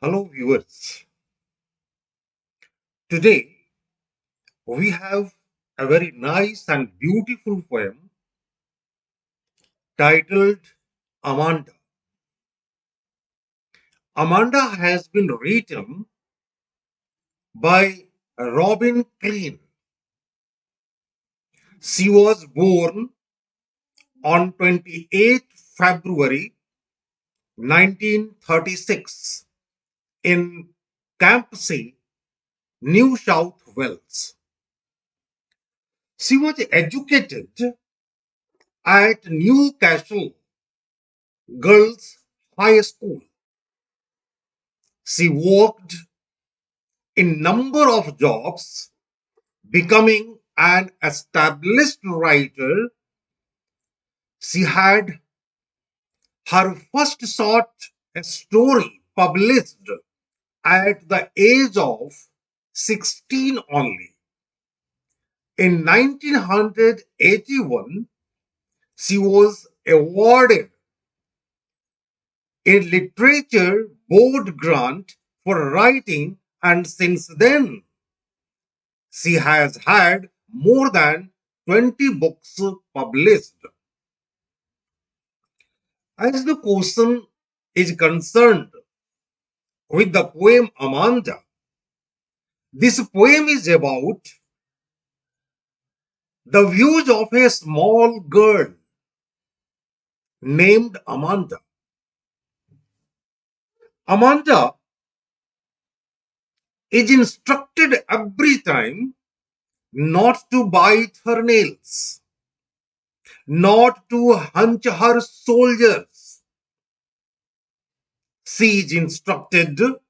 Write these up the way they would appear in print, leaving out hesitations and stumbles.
Hello, viewers. Today we have a very nice and beautiful poem titled Amanda. Amanda has been written by Robin Klein. She was born on 28th February 1936 in Cbse, New South Wales. She was educated at Newcastle Girls High School. She worked in number of jobs, becoming an established writer. She had her first short story published at the age of 16 only. In 1981, she was awarded a literature board grant for writing, and since then she has had more than 20 books published. As the question is concerned with the poem Amanda, this poem is about the views of a small girl named Amanda. Amanda is instructed every time not to bite her nails, not to hunch her shoulders. She is instructed to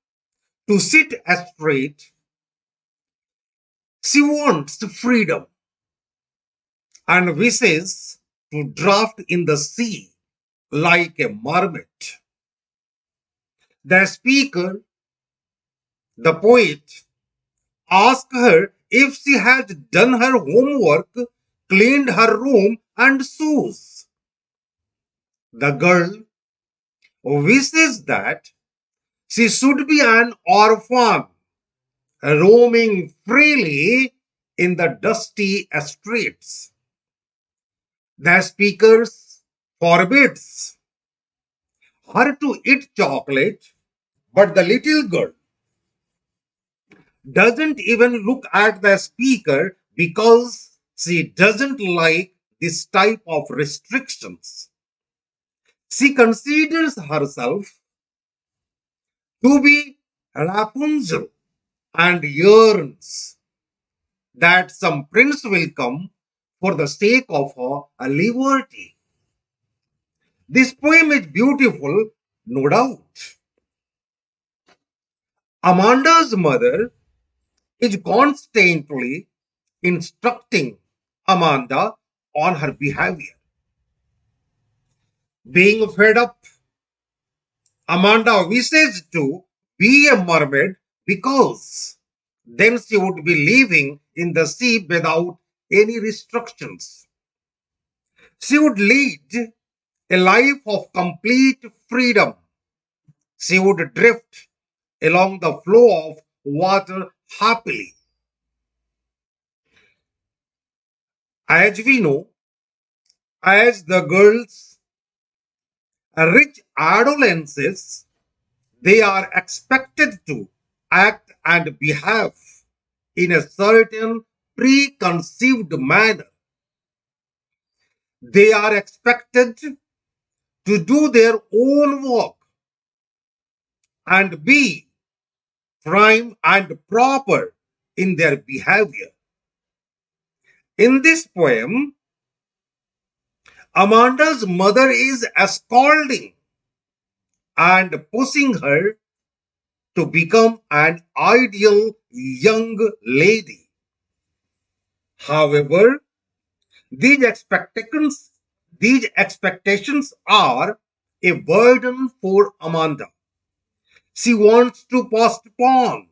sit straight. She wants freedom and wishes to draft in the sea like a mermaid. The speaker, the poet, asked her if she had done her homework, cleaned her room and shoes. The girl wishes that she should be an orphan, roaming freely in the dusty streets. The speaker forbids her to eat chocolate, but the little girl doesn't even look at the speaker because she doesn't like this type of restrictions. She considers herself to be Rapunzel and yearns that some prince will come for the sake of her liberty. This poem is beautiful, no doubt. Amanda's mother is constantly instructing Amanda on her behavior. Being fed up, Amanda wishes to be a mermaid because then she would be living in the sea without any restrictions. She would lead a life of complete freedom. She would drift along the flow of water happily. As we know, as the girls reach adolescence, they are expected to act and behave in a certain preconceived manner. They are expected to do their own work and be prime and proper in their behavior. In this poem, Amanda's mother is scolding and pushing her to become an ideal young lady. However, these expectations, these expectations are a burden for Amanda. She wants to postpone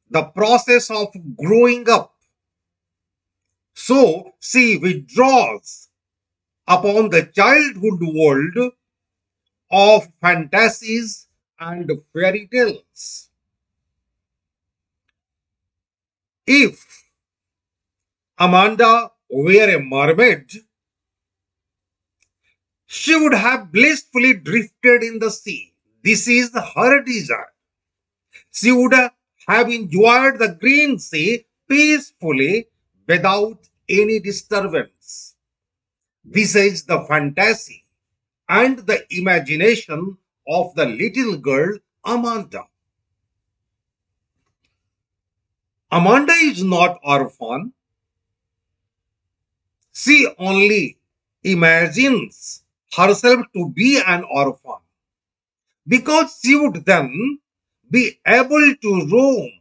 the process of growing up. So she withdraws upon the childhood world of fantasies and fairy tales. If Amanda were a mermaid, she would have blissfully drifted in the sea. This is her desire. She would have enjoyed the green sea peacefully without any disturbance. This is the fantasy and the imagination of the little girl Amanda. Amanda is not orphan. She only imagines herself to be an orphan because she would then be able to roam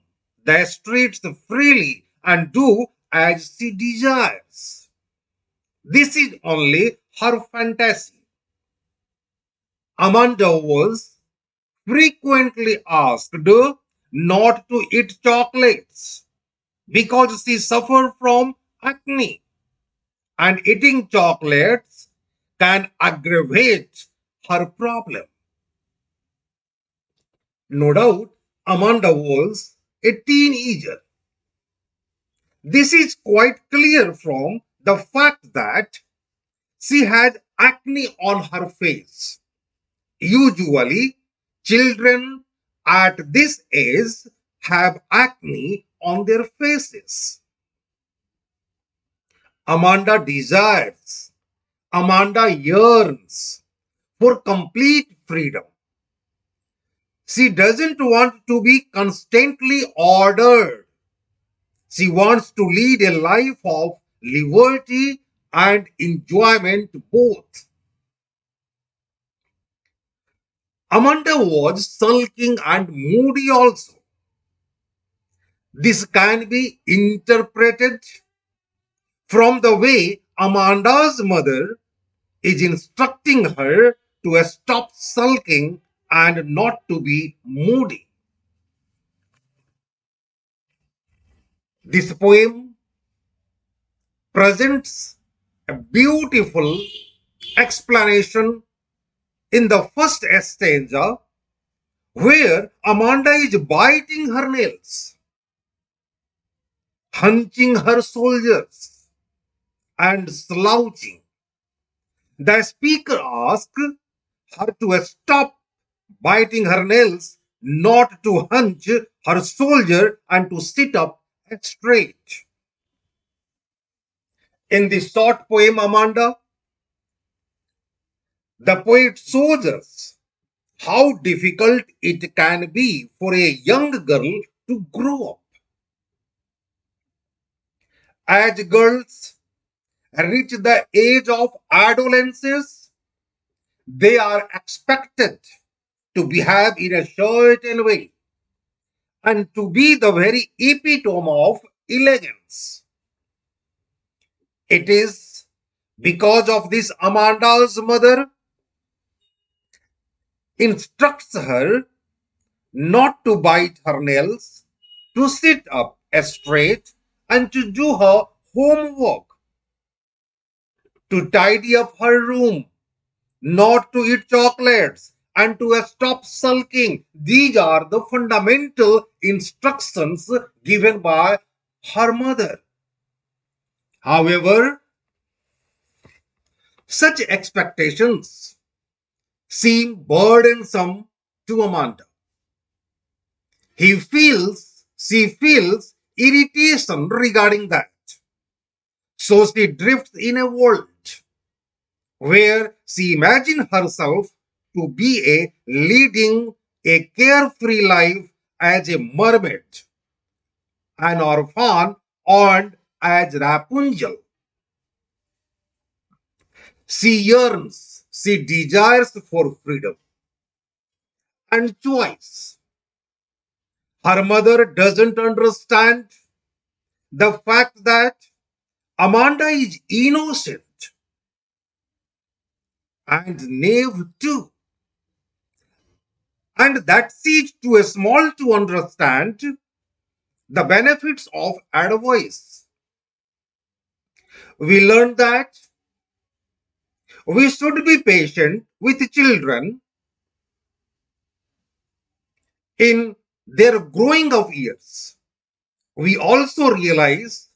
the streets freely and do as she desires. This is only her fantasy. Amanda was frequently asked not to eat chocolates because she suffered from acne, and eating chocolates can aggravate her problem. No doubt, Amanda was a teenager. This is quite clear from the fact that she had acne on her face. Usually, children at this age have acne on their faces. Amanda desires, Amanda yearns for complete freedom. She doesn't want to be constantly ordered. She wants to lead a life of liberty and enjoyment both. Amanda was sulking and moody also. This can be interpreted from the way Amanda's mother is instructing her to stop sulking and not to be moody. This poem presents a beautiful explanation in the first stanza where Amanda is biting her nails, hunching her shoulders, and slouching. The speaker asks her to stop biting her nails, not to hunch her shoulder, and to sit up straight. In the short poem Amanda, the poet shows us how difficult it can be for a young girl to grow up. As girls reach the age of adolescence, they are expected to behave in a certain way and to be the very epitome of elegance. It is because of this Amanda's mother instructs her not to bite her nails, to sit up straight, and to do her homework, to tidy up her room, not to eat chocolates, and to stop sulking. These are the fundamental instructions given by her mother. However, such expectations seem burdensome to Amanda. She feels irritation regarding that. So she drifts in a world where she imagines herself to be leading a carefree life as a mermaid, an orphan, and as Rapunzel. She yearns, she desires for freedom and choice. Her mother doesn't understand the fact that Amanda is innocent and naive too, and that she is too small to understand the benefits of advice. We learned that we should be patient with children In their growing of years, we also realize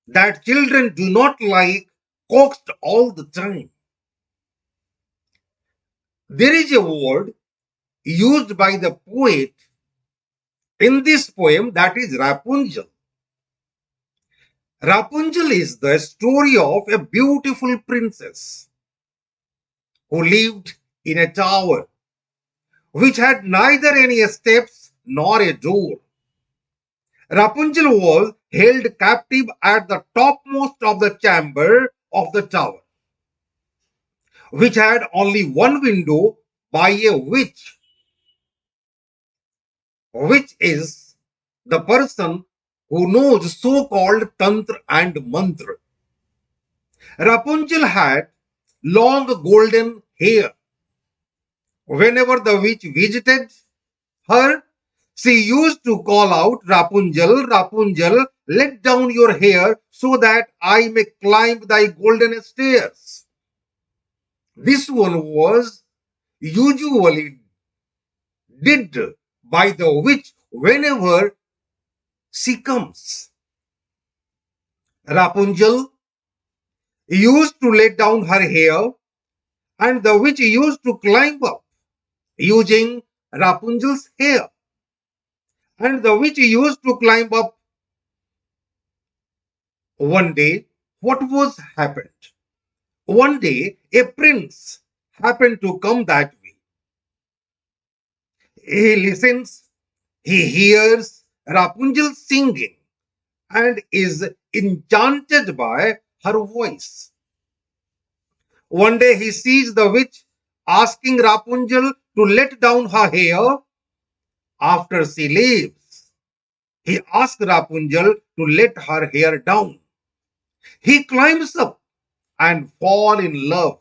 that children do not like coaxed all the time. There is a word used by the poet in this poem, that is Rapunzel. Rapunzel is the story of a beautiful princess who lived in a tower which had neither any steps nor a door. Rapunzel was held captive at the topmost of the chamber of the tower, which had only one window, by a witch, which is the person who knows so-called tantra and mantra. Rapunzel had long golden hair. Whenever the witch visited her, she used to call out, Rapunzel, Rapunzel, let down your hair so that I may climb thy golden stairs. This one was usually did by the witch whenever she comes. Rapunzel used to let down her hair and the witch used to climb up using Rapunzel's hair. And the witch used to climb up. One day, what was happened? One day, a prince happened to come that way. He listens, he hears Rapunzel singing and is enchanted by her voice. One day, he sees the witch asking Rapunzel to let down her hair after she leaves. He asks Rapunzel to let her hair down. He climbs up and fall in love.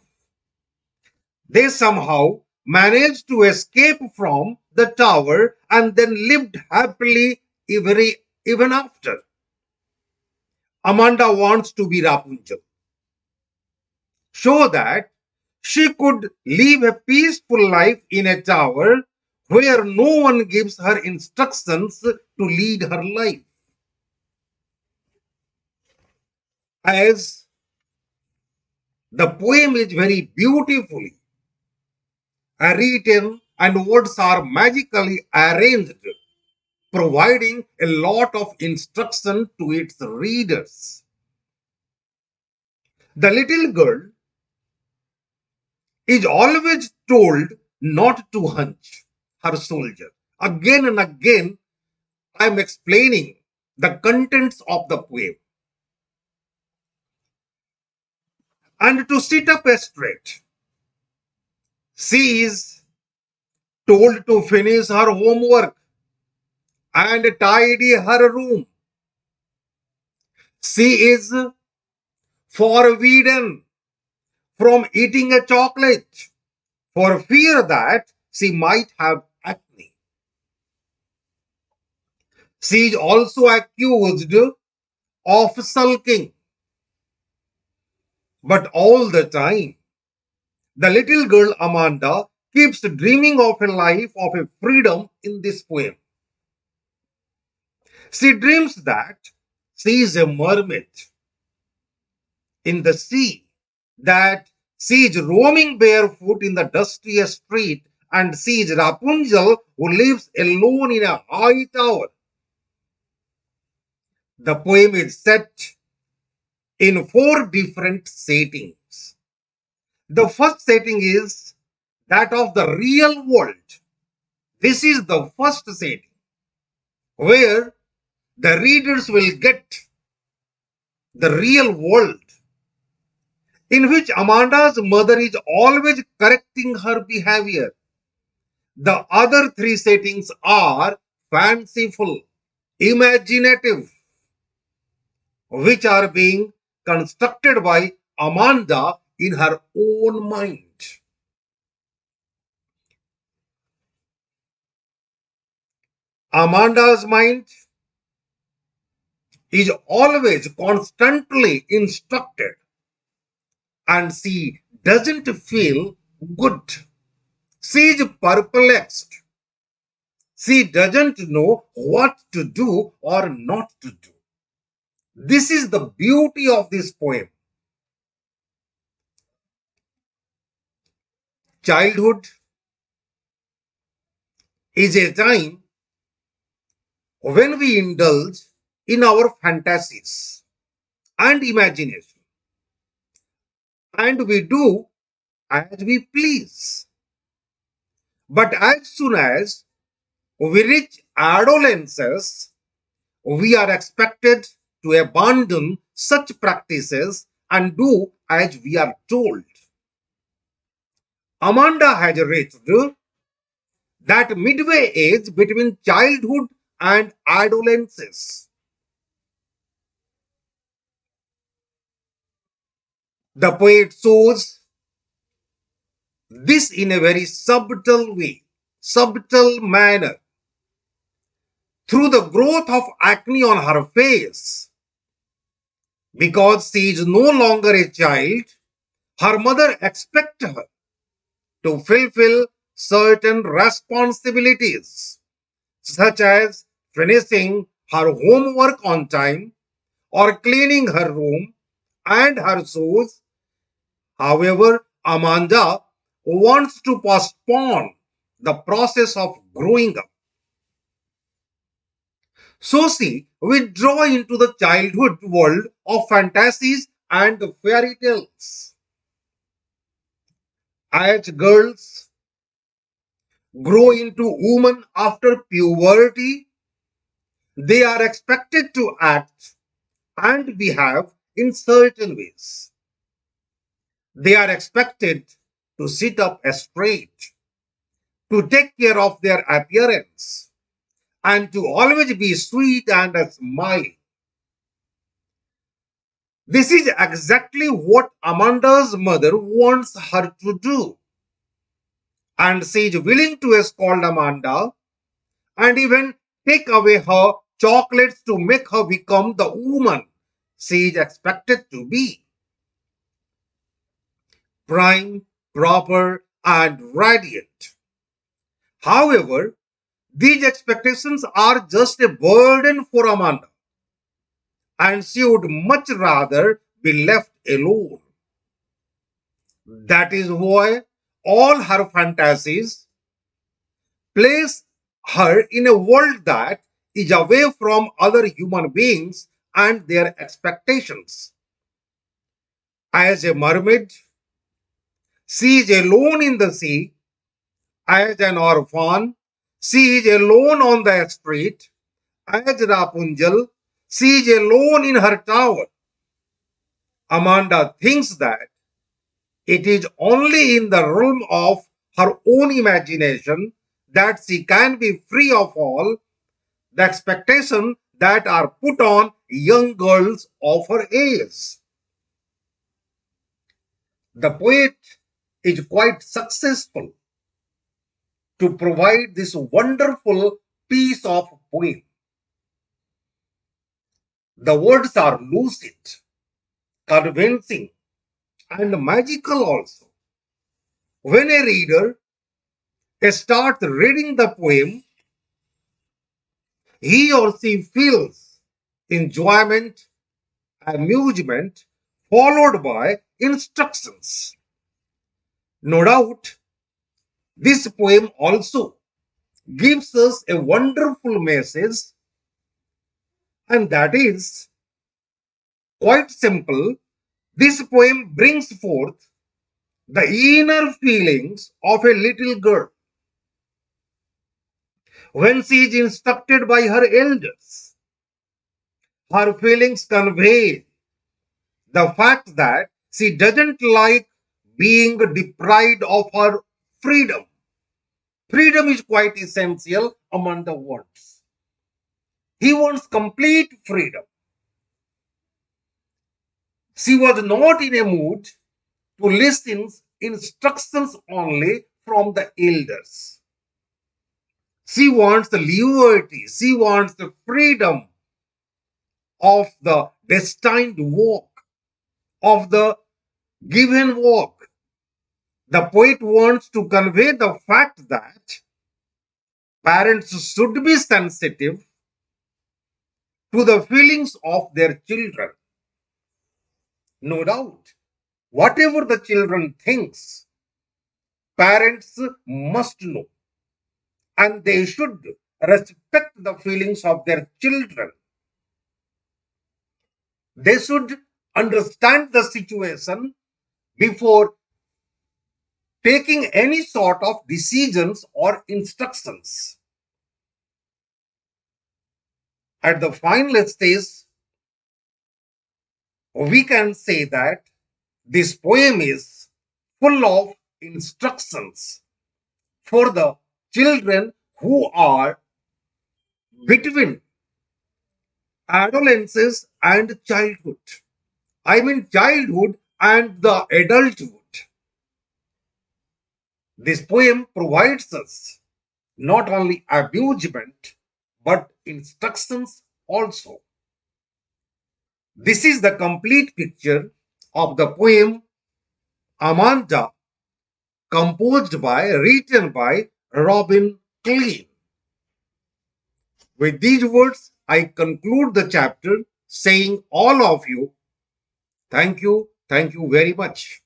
They somehow managed to escape from the tower and then lived happily even after. Amanda wants to be Rapunzel so that she could live a peaceful life in a tower where no one gives her instructions to lead her life. As the poem is very beautifully written and words are magically arranged, providing a lot of instruction to its readers. The little girl is always told not to hunch her soldier. Again and again, I am explaining the contents of the poem. And to sit up straight. She is told to finish her homework and tidy her room. She is forbidden from eating a chocolate for fear that she might have acne. She is also accused of sulking. But all the time, the little girl Amanda keeps dreaming of a life of a freedom in this poem. She dreams that she is a mermaid in the sea, that she is roaming barefoot in the dusty street, and she is Rapunzel who lives alone in a high tower. The poem is set in four different settings. The first setting is that of the real world. This is the first setting where the readers will get the real world in which Amanda's mother is always correcting her behavior. The other three settings are fanciful, imaginative, which are being constructed by Amanda in her own mind. Amanda's mind is always constantly instructed and she doesn't feel good. She is perplexed She doesn't know what to do or not to do. This is the beauty of this poem. Childhood is a time when we indulge in our fantasies and imagination, and we do as we please. But as soon as we reach adolescence, we are expected to abandon such practices and do as we are told. Amanda has reached that midway age between childhood and adolescence. The poet shows this in a very subtle manner, through the growth of acne on her face. Because she is no longer a child, her mother expects her to fulfill certain responsibilities, such as finishing her homework on time or cleaning her room and her shoes. However, Amanda wants to postpone the process of growing up. So she withdraw into the childhood world of fantasies and fairy tales. As girls grow into women after puberty, they are expected to act and behave in certain ways. They are expected to sit up straight, to take care of their appearance, and to always be sweet and smiling. This is exactly what Amanda's mother wants her to do. And she is willing to scold Amanda and even take away her chocolates to make her become the woman she is expected to be: prime, proper, and radiant. However, these expectations are just a burden for Amanda, and she would much rather be left alone. That is why all her fantasies place her in a world that is away from other human beings and their expectations. As a mermaid, she is alone in the sea. As an orphan, she is alone on the street. As Rapunzel, she is alone in her tower. Amanda thinks that it is only in the realm of her own imagination that she can be free of all the expectations that are put on young girls of her age. The poet is quite successful to provide this wonderful piece of poem. The words are lucid, convincing, and magical also. When a reader starts reading the poem, he or she feels enjoyment, amusement, followed by instructions. No doubt, this poem also gives us a wonderful message, and that is quite simple. This poem brings forth the inner feelings of a little girl when she is instructed by her elders. Her feelings convey the fact that she doesn't like being deprived of her freedom. Freedom is quite essential among the wants. He wants complete freedom. She was not in a mood to listen instructions only from the elders. She wants the liberty. She wants the freedom of the destined walk, of the given walk. The poet wants to convey the fact that Parents should be sensitive to the feelings of their children. No doubt. Whatever the children thinks, parents must know and they should respect the feelings of their children. They should understand the situation before taking any sort of decisions or instructions. At the final stage, we can say that this poem is full of instructions for the children who are between adolescence and childhood. I mean, childhood and the adulthood. This poem provides us not only amusement but instructions also. This is the complete picture of the poem Amanda, written by Robin Klein. With these words, I conclude the chapter saying all of you, thank you very much.